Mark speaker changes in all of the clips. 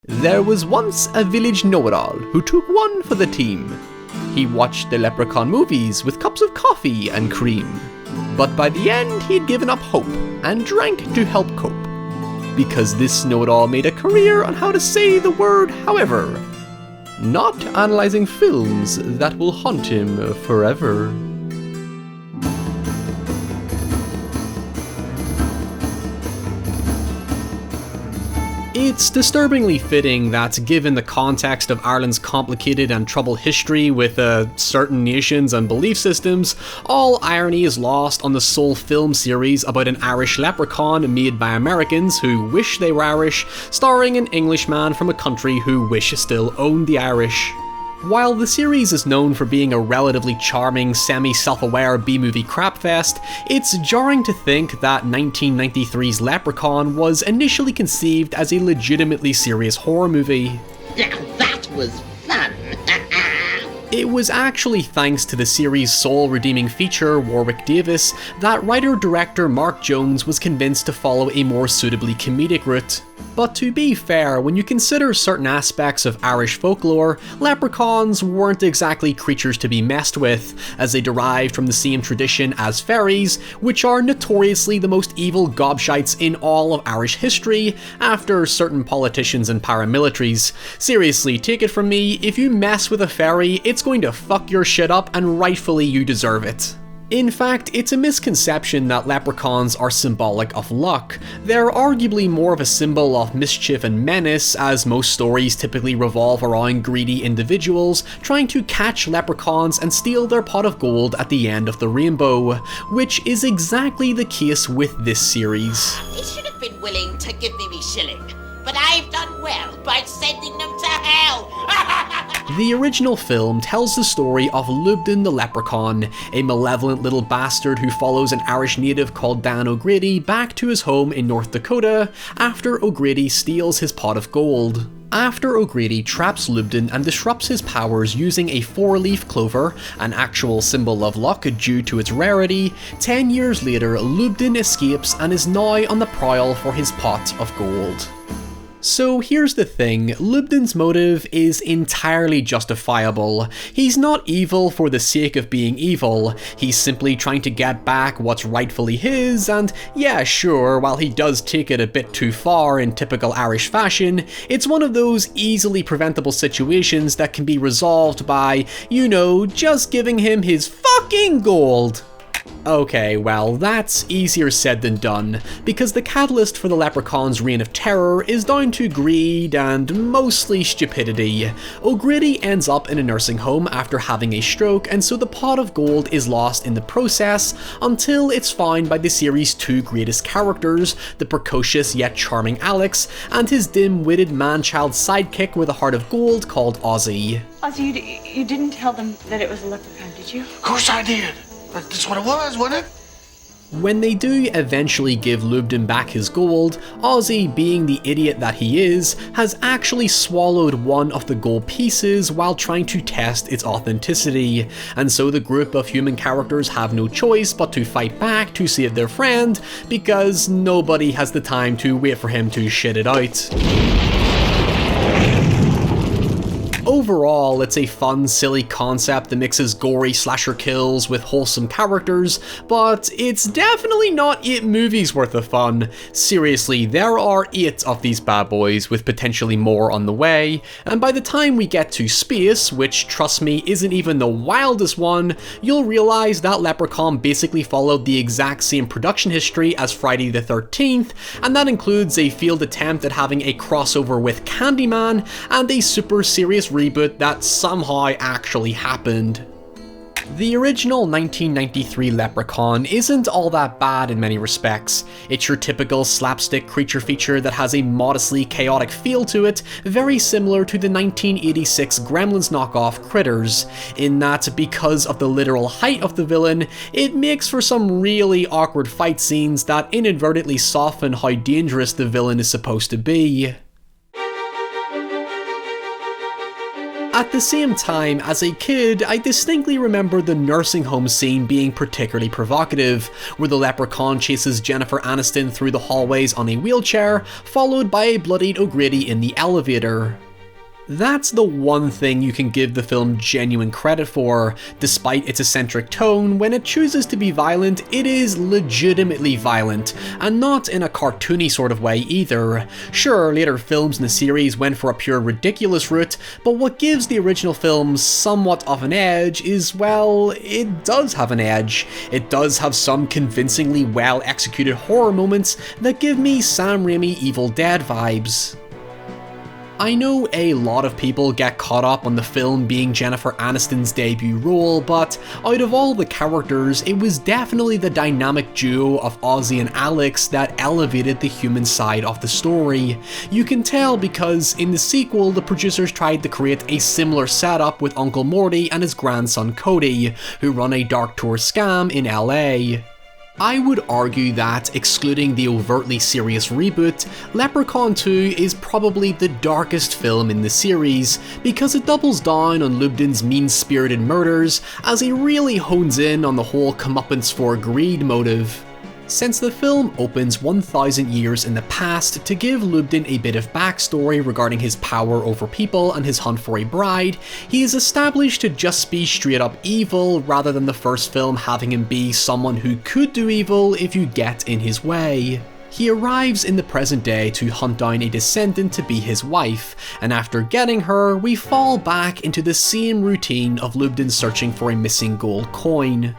Speaker 1: There was once a village know-it-all who took one for the team. He watched the Leprechaun movies with cups of coffee and cream. But by the end he'd given up hope and drank to help cope. Because this know-it-all made a career on how to say the word however, not analysing films that will haunt him forever. It's disturbingly fitting that, given the context of Ireland's complicated and troubled history with certain nations and belief systems, all irony is lost on the sole film series about an Irish leprechaun made by Americans who wish they were Irish, starring an Englishman from a country who wish still owned the Irish. While the series is known for being a relatively charming, semi-self-aware B-movie crapfest, it's jarring to think that 1993's Leprechaun was initially conceived as a legitimately serious horror movie.
Speaker 2: Now that was fun!
Speaker 1: It was actually thanks to the series' sole redeeming feature, Warwick Davis, that writer-director Mark Jones was convinced to follow a more suitably comedic route. But to be fair, when you consider certain aspects of Irish folklore, leprechauns weren't exactly creatures to be messed with, as they derived from the same tradition as fairies, which are notoriously the most evil gobshites in all of Irish history, after certain politicians and paramilitaries. Seriously, take it from me, if you mess with a fairy, it's going to fuck your shit up, and rightfully you deserve it. In fact, it's a misconception that leprechauns are symbolic of luck. They're arguably more of a symbol of mischief and menace, as most stories typically revolve around greedy individuals trying to catch leprechauns and steal their pot of gold at the end of the rainbow, which is exactly the case with this series.
Speaker 2: They should have been willing to give me shilling, but I've done well by sending them to hell!
Speaker 1: The original film tells the story of Lubden the Leprechaun, a malevolent little bastard who follows an Irish native called Dan O'Grady back to his home in North Dakota after O'Grady steals his pot of gold. After O'Grady traps Lubden and disrupts his powers using a 4-leaf clover, an actual symbol of luck due to its rarity, 10 years later Lubden escapes and is now on the prowl for his pot of gold. So here's the thing, Lubden's motive is entirely justifiable. He's not evil for the sake of being evil, he's simply trying to get back what's rightfully his, and yeah sure, while he does take it a bit too far in typical Irish fashion, it's one of those easily preventable situations that can be resolved by, you know, just giving him his fucking gold. Okay, well, that's easier said than done, because the catalyst for the Leprechaun's reign of terror is down to greed and mostly stupidity. O'Grady ends up in a nursing home after having a stroke, and so the pot of gold is lost in the process until it's found by the series' two greatest characters, the precocious yet charming Alex, and his dim-witted man-child sidekick with a heart of gold called Ozzy.
Speaker 3: Ozzy, you didn't tell them that it was a leprechaun, did you?
Speaker 4: Of course I did. That's what it was, wasn't it?
Speaker 1: When they do eventually give Lubden back his gold, Ozzy, being the idiot that he is, has actually swallowed one of the gold pieces while trying to test its authenticity, and so the group of human characters have no choice but to fight back to save their friend, because nobody has the time to wait for him to shit it out. Overall, it's a fun, silly concept that mixes gory slasher kills with wholesome characters, but it's definitely not 8 movies worth of fun. Seriously, there are 8 of these bad boys, with potentially more on the way, and by the time we get to space, which trust me isn't even the wildest one, you'll realize that Leprechaun basically followed the exact same production history as Friday the 13th, and that includes a failed attempt at having a crossover with Candyman, and a super serious reboot that somehow actually happened. The original 1993 Leprechaun isn't all that bad in many respects. It's your typical slapstick creature feature that has a modestly chaotic feel to it, very similar to the 1986 Gremlins knockoff Critters, in that because of the literal height of the villain, it makes for some really awkward fight scenes that inadvertently soften how dangerous the villain is supposed to be. At the same time, as a kid, I distinctly remember the nursing home scene being particularly provocative, where the leprechaun chases Jennifer Aniston through the hallways on a wheelchair, followed by a bloodied O'Grady in the elevator. That's the one thing you can give the film genuine credit for. Despite its eccentric tone, when it chooses to be violent, it is legitimately violent, and not in a cartoony sort of way either. Sure, later films in the series went for a pure ridiculous route, but what gives the original film somewhat of an edge is, well, it does have an edge. It does have some convincingly well executed horror moments that give me Sam Raimi Evil Dead vibes. I know a lot of people get caught up on the film being Jennifer Aniston's debut role, but out of all the characters, it was definitely the dynamic duo of Ozzy and Alex that elevated the human side of the story. You can tell because in the sequel, the producers tried to create a similar setup with Uncle Morty and his grandson Cody, who run a dark tour scam in LA. I would argue that, excluding the overtly serious reboot, Leprechaun 2 is probably the darkest film in the series, because it doubles down on Lubden's mean-spirited murders as he really hones in on the whole comeuppance for greed motive. Since the film opens 1,000 years in the past to give Lubden a bit of backstory regarding his power over people and his hunt for a bride, he is established to just be straight up evil rather than the first film having him be someone who could do evil if you get in his way. He arrives in the present day to hunt down a descendant to be his wife, and after getting her, we fall back into the same routine of Lubden searching for a missing gold coin.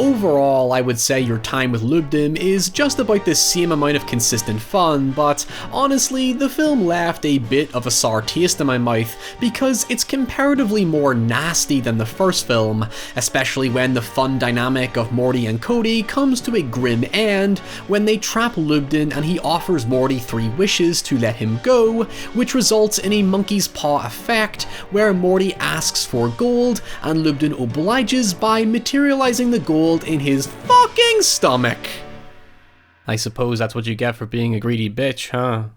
Speaker 1: Overall, I would say your time with Lubden is just about the same amount of consistent fun, but honestly, the film left a bit of a sour taste in my mouth because it's comparatively more nasty than the first film, especially when the fun dynamic of Morty and Cody comes to a grim end when they trap Lubden and he offers Morty 3 wishes to let him go, which results in a monkey's paw effect where Morty asks for gold and Lubden obliges by materializing the gold in his fucking stomach. I suppose that's what you get for being a greedy bitch, huh?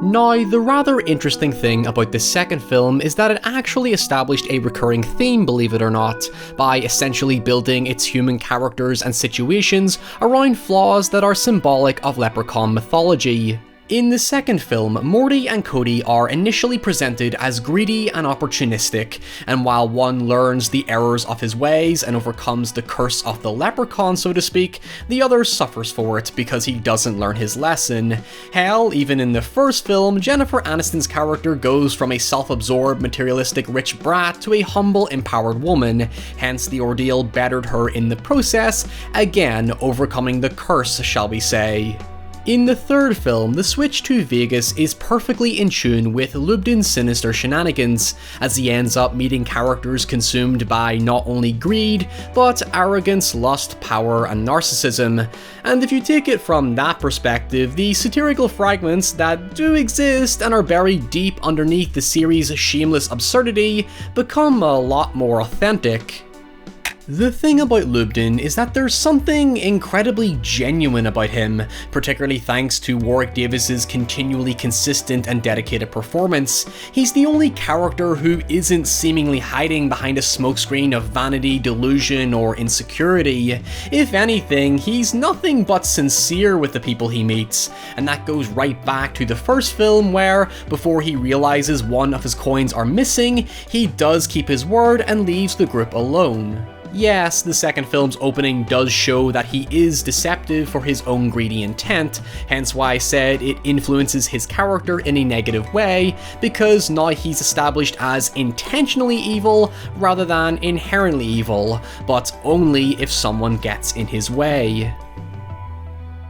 Speaker 1: Now, the rather interesting thing about this second film is that it actually established a recurring theme, believe it or not, by essentially building its human characters and situations around flaws that are symbolic of leprechaun mythology. In the second film, Morty and Cody are initially presented as greedy and opportunistic, and while one learns the errors of his ways and overcomes the curse of the leprechaun, so to speak, the other suffers for it because he doesn't learn his lesson. Hell, even in the first film, Jennifer Aniston's character goes from a self-absorbed, materialistic rich brat to a humble, empowered woman, hence the ordeal bettered her in the process, again overcoming the curse, shall we say. In the third film, the switch to Vegas is perfectly in tune with Lubden's sinister shenanigans, as he ends up meeting characters consumed by not only greed, but arrogance, lust, power, and narcissism. And if you take it from that perspective, the satirical fragments that do exist and are buried deep underneath the series' shameless absurdity become a lot more authentic. The thing about Lubden is that there's something incredibly genuine about him, particularly thanks to Warwick Davis's continually consistent and dedicated performance. He's the only character who isn't seemingly hiding behind a smokescreen of vanity, delusion, or insecurity. If anything, he's nothing but sincere with the people he meets, and that goes right back to the first film where, before he realizes one of his coins are missing, he does keep his word and leaves the group alone. Yes, the second film's opening does show that he is deceptive for his own greedy intent, hence why I said it influences his character in a negative way, because now he's established as intentionally evil rather than inherently evil, but only if someone gets in his way.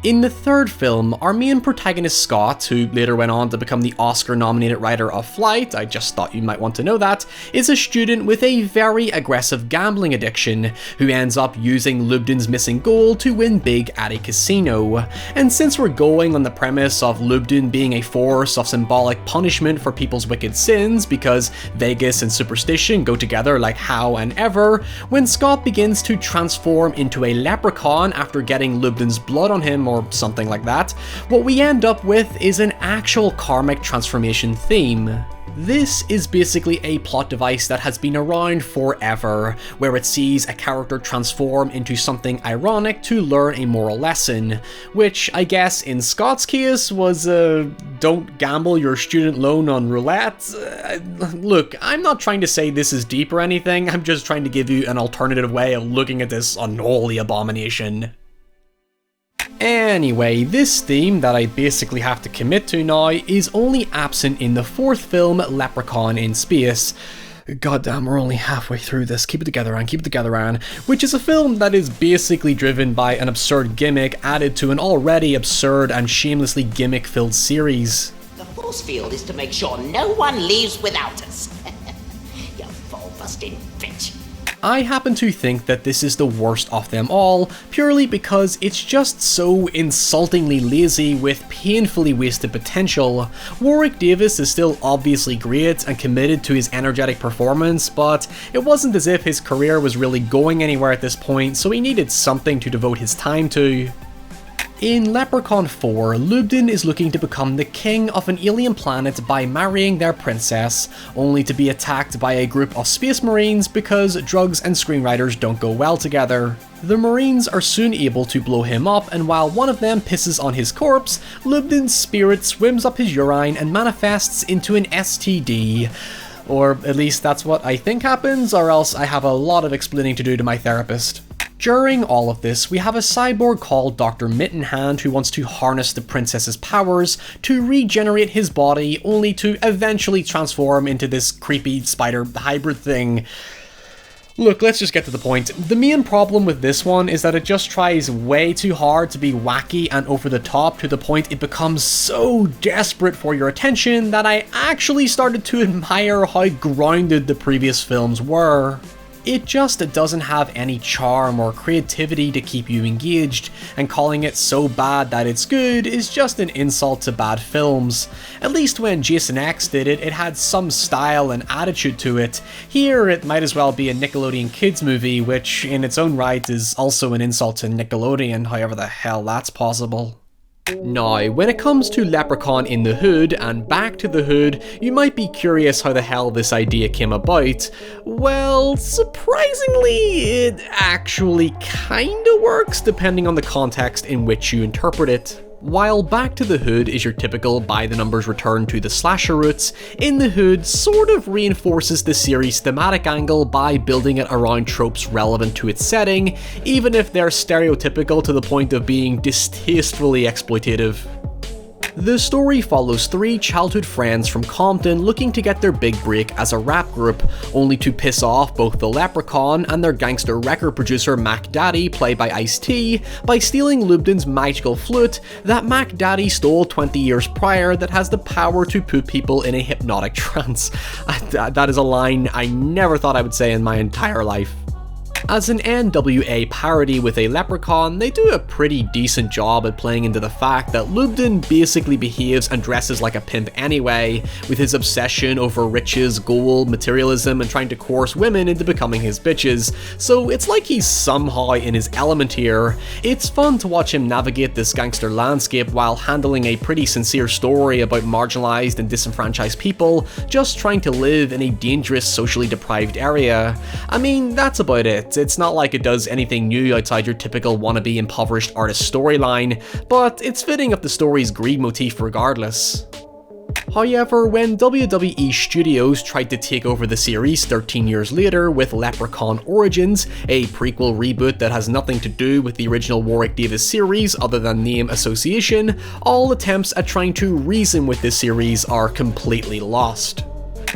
Speaker 1: In the third film, our main protagonist Scott, who later went on to become the Oscar-nominated writer of Flight, I just thought you might want to know that, is a student with a very aggressive gambling addiction, who ends up using Lubden's missing gold to win big at a casino. And since we're going on the premise of Lubden being a force of symbolic punishment for people's wicked sins, because Vegas and superstition go together like how and ever, when Scott begins to transform into a leprechaun after getting Lubden's blood on him or something like that, what we end up with is an actual karmic transformation theme. This is basically a plot device that has been around forever, where it sees a character transform into something ironic to learn a moral lesson, which I guess in Scott's case was don't gamble your student loan on roulette. Look, I'm not trying to say this is deep or anything, I'm just trying to give you an alternative way of looking at this unholy abomination. Anyway, this theme that I basically have to commit to now is only absent in the 4th film, Leprechaun in Space. Goddamn, we're only halfway through this. Keep it together, Anne. Keep it together, Anne. Which is a film that is basically driven by an absurd gimmick added to an already absurd and shamelessly gimmick-filled series.
Speaker 2: The force field is to make sure no one leaves without us. You ball-busting bitch.
Speaker 1: I happen to think that this is the worst of them all, purely because it's just so insultingly lazy with painfully wasted potential. Warwick Davis is still obviously great and committed to his energetic performance, but it wasn't as if his career was really going anywhere at this point, so he needed something to devote his time to. In Leprechaun 4, Lubden is looking to become the king of an alien planet by marrying their princess, only to be attacked by a group of space marines because drugs and screenwriters don't go well together. The marines are soon able to blow him up, and while one of them pisses on his corpse, Lubden's spirit swims up his urine and manifests into an STD. Or at least that's what I think happens, or else I have a lot of explaining to do to my therapist. During all of this, we have a cyborg called Dr. Mittenhand who wants to harness the princess's powers to regenerate his body, only to eventually transform into this creepy spider hybrid thing. Look, let's just get to the point. The main problem with this one is that it just tries way too hard to be wacky and over the top to the point it becomes so desperate for your attention that I actually started to admire how grounded the previous films were. It just doesn't have any charm or creativity to keep you engaged, and calling it so bad that it's good is just an insult to bad films. At least when Jason X did it, it had some style and attitude to it. Here, it might as well be a Nickelodeon kids movie, which in its own right is also an insult to Nickelodeon, however the hell that's possible. Now, when it comes to Leprechaun in the Hood and Back to the Hood, you might be curious how the hell this idea came about. Well, surprisingly, it actually kinda works depending on the context in which you interpret it. While Back to the Hood is your typical by-the-numbers return to the slasher roots, In the Hood sort of reinforces the series' thematic angle by building it around tropes relevant to its setting, even if they're stereotypical to the point of being distastefully exploitative. The story follows 3 childhood friends from Compton looking to get their big break as a rap group, only to piss off both the Leprechaun and their gangster record producer Mac Daddy, played by Ice-T, by stealing Lubden's magical flute that Mac Daddy stole 20 years prior that has the power to put people in a hypnotic trance. That is a line I never thought I would say in my entire life. As an NWA parody with a leprechaun, they do a pretty decent job at playing into the fact that Lubden basically behaves and dresses like a pimp anyway, with his obsession over riches, gold, materialism, and trying to coerce women into becoming his bitches, so it's like he's somehow in his element here. It's fun to watch him navigate this gangster landscape while handling a pretty sincere story about marginalized and disenfranchised people just trying to live in a dangerous, socially deprived area. I mean, that's about it. It's not like it does anything new outside your typical wannabe impoverished artist storyline, but it's fitting of the story's greed motif regardless. However, when WWE Studios tried to take over the series 13 years later with Leprechaun Origins, a prequel reboot that has nothing to do with the original Warwick Davis series other than name association, all attempts at trying to reason with this series are completely lost.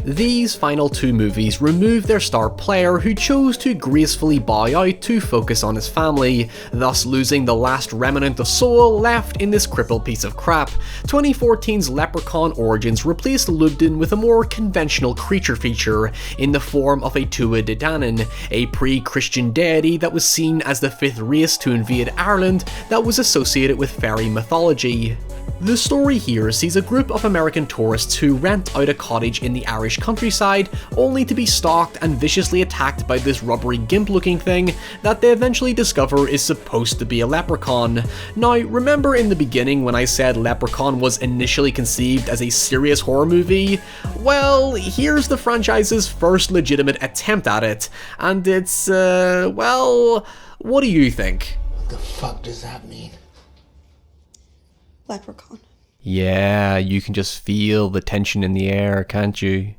Speaker 1: These final 2 movies remove their star player who chose to gracefully bow out to focus on his family, thus losing the last remnant of soul left in this crippled piece of crap. 2014's Leprechaun Origins replaced Lubden with a more conventional creature feature in the form of a Tuatha De Danann, a pre-Christian deity that was seen as the 5th race to invade Ireland that was associated with fairy mythology. The story here sees a group of American tourists who rent out a cottage in the Irish countryside, only to be stalked and viciously attacked by this rubbery gimp-looking thing that they eventually discover is supposed to be a leprechaun. Now, remember in the beginning when I said Leprechaun was initially conceived as a serious horror movie? Well, here's the franchise's first legitimate attempt at it, and it's, well, what do you think?
Speaker 4: What the fuck does that mean?
Speaker 3: Leprechaun.
Speaker 1: Yeah, you can just feel the tension in the air, can't you?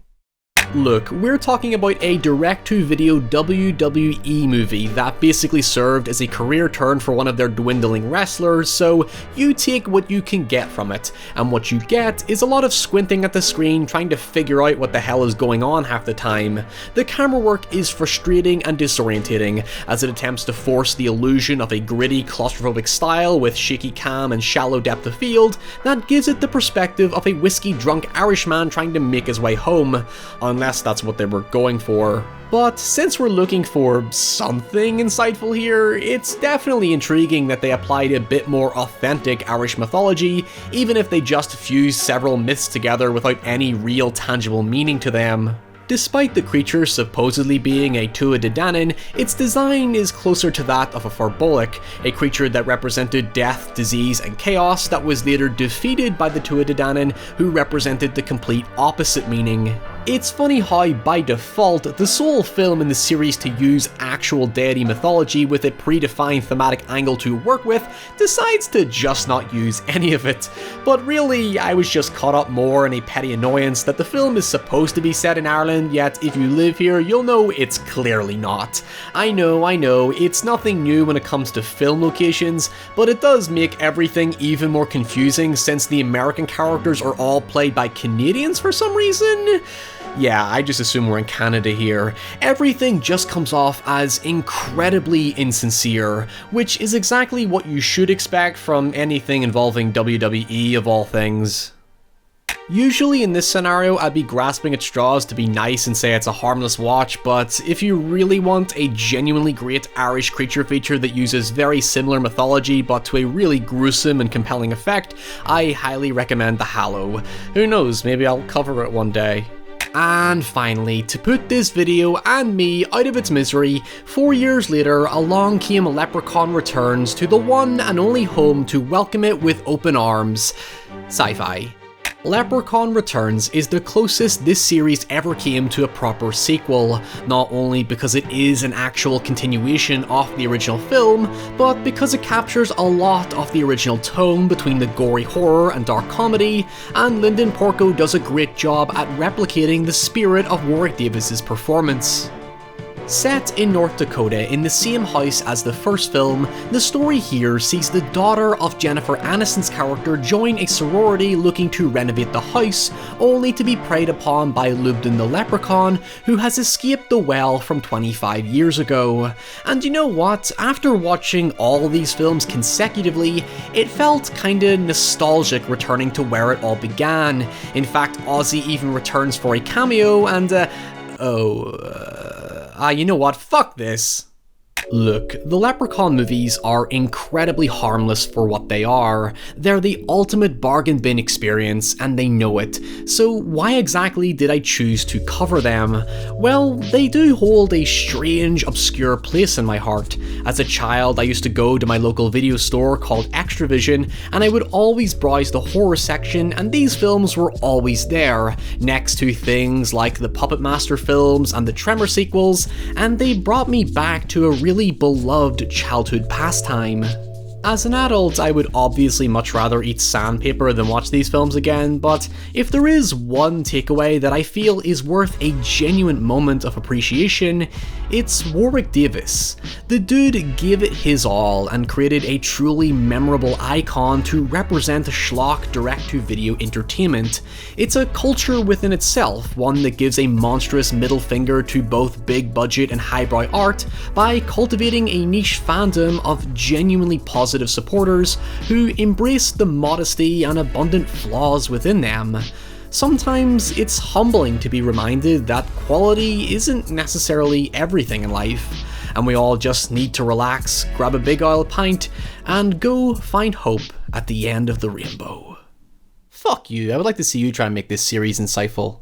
Speaker 1: Look, we're talking about a direct-to-video WWE movie that basically served as a career turn for one of their dwindling wrestlers, so you take what you can get from it, and what you get is a lot of squinting at the screen trying to figure out what the hell is going on half the time. The camera work is frustrating and disorientating, as it attempts to force the illusion of a gritty, claustrophobic style with shaky cam and shallow depth of field that gives it the perspective of a whiskey-drunk Irishman trying to make his way home. Unless that's what they were going for. But since we're looking for something insightful here, it's definitely intriguing that they applied a bit more authentic Irish mythology, even if they just fused several myths together without any real tangible meaning to them. Despite the creature supposedly being a Tuatha De Danann, its design is closer to that of a Farbolic, a creature that represented death, disease, and chaos that was later defeated by the Tuatha De Danann, who represented the complete opposite meaning. It's funny how, by default, the sole film in the series to use actual deity mythology with a predefined thematic angle to work with decides to just not use any of it. But really, I was just caught up more in a petty annoyance that the film is supposed to be set in Ireland, yet if you live here, you'll know it's clearly not. I know, it's nothing new when it comes to film locations, but it does make everything even more confusing since the American characters are all played by Canadians for some reason. Yeah, I just assume we're in Canada here. Everything just comes off as incredibly insincere, which is exactly what you should expect from anything involving WWE of all things. Usually in this scenario, I'd be grasping at straws to be nice and say it's a harmless watch, but if you really want a genuinely great Irish creature feature that uses very similar mythology but to a really gruesome and compelling effect, I highly recommend The Hallow. Who knows, maybe I'll cover it one day. And finally, to put this video and me out of its misery, 4 years later, along came Leprechaun Returns to the one and only home to welcome it with open arms: sci-fi. Leprechaun Returns is the closest this series ever came to a proper sequel, not only because it is an actual continuation of the original film, but because it captures a lot of the original tone between the gory horror and dark comedy, and Lyndon Porco does a great job at replicating the spirit of Warwick Davis's performance. Set in North Dakota in the same house as the first film, the story here sees the daughter of Jennifer Aniston's character join a sorority looking to renovate the house, only to be preyed upon by Lubden the Leprechaun, who has escaped the well from 25 years ago. And you know what? After watching all these films consecutively, it felt kinda nostalgic returning to where it all began. In fact, Ozzy even returns for a cameo and, you know what, fuck this. Look, the Leprechaun movies are incredibly harmless for what they are. They're the ultimate bargain bin experience, and they know it. So why exactly did I choose to cover them? Well, they do hold a strange, obscure place in my heart. As a child, I used to go to my local video store called Extravision, and I would always browse the horror section, and these films were always there, next to things like the Puppet Master films and the Tremor sequels, and they brought me back to a really beloved childhood pastime. As an adult, I would obviously much rather eat sandpaper than watch these films again, but if there is one takeaway that I feel is worth a genuine moment of appreciation, it's Warwick Davis. The dude gave it his all and created a truly memorable icon to represent schlock direct-to-video entertainment. It's a culture within itself, one that gives a monstrous middle finger to both big budget and highbrow art by cultivating a niche fandom of genuinely positive supporters who embrace the modesty and abundant flaws within them. Sometimes it's humbling to be reminded that quality isn't necessarily everything in life, and we all just need to relax, grab a big oil pint, and go find hope at the end of the rainbow. Fuck you, I would like to see you try and make this series insightful.